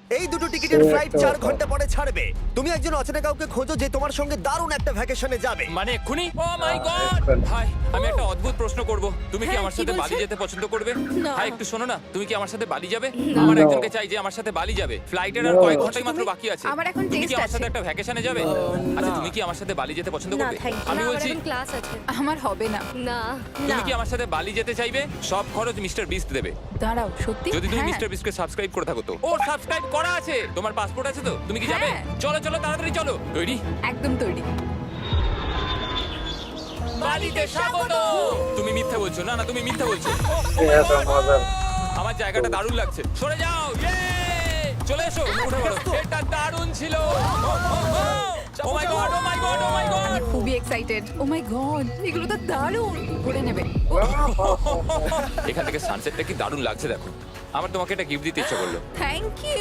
এই দুটো টিকিটের ফ্লাইট 4 ঘন্টা পরে ছাড়বে। তুমি একজন অচেনা কাউকে খোঁজো যে তোমার সঙ্গে দারুণ একটা ভ্যাকেশনে যাবে। মানে এক্ষুনি? ও মাই গড! হাই, আমি একটা অদ্ভুত প্রশ্ন করব। তুমি কি হ্যাঁ, আমার কি সাথে বলছেন? বালি যেতে পছন্দ করবে? না। হাই, একটু শোনো না। তুমি কি আমার সাথে বালি যাবে? না। আমার No. একজনকে চাই যে আমার সাথে বালি যাবে। ফ্লাইটের আর No. কয়েক ঘন্টাই মাত্র তুমি- বাকি আছে। আমার এখন তুমি কি test আমার সাথে আছে। একটা ভ্যাকেশনে যাবে? আচ্ছা, তুমি কি আমার সাথে বালি যেতে পছন্দ না, করবে? thank you. আমি না, আমার বলছি, এখন ক্লাস আছে। আমার হবে না। না। তুমি কি আমার সাথে বালি যেতে চাইবে? সব খরচ মিস্টার বিস্ট দেবে। দাঁড়াও, সত্যি? যদি তুমি হ্যাঁ। মিস্টার বিস্টকে সাবস্ক্রাইব করে থাকো তো। ও সাবস্ক্রাইব করা আছে। তোমার পাসপোর্ট আছে তো? তুমি কি যাবে? হ্যাঁ। চলো চলো তাড়াতাড়ি চলো। তৈরি? একদম তৈরি। বালিতে স্বাগত। তুমি মিথ্যা বলছো। না না, তুমি মিথ্যা বলছো। এত মজার। আমার জায়গাটা দারুণ লাগছে। সরে যাও। চলে এসো, উঠে পড়ো। এটা দারুণ ছিল। ও মাই গড, ও মাই গড, ও মাই গড। আমি খুবই এক্সাইটেড। ও মাই গড, এগুলো তো দারুণ। করে নেবে। এখান থেকে সানসেটটা কি দারুণ লাগছে দেখো। আমার তোমাকে একটা গিফট দিতে ইচ্ছা করলো। Thank you.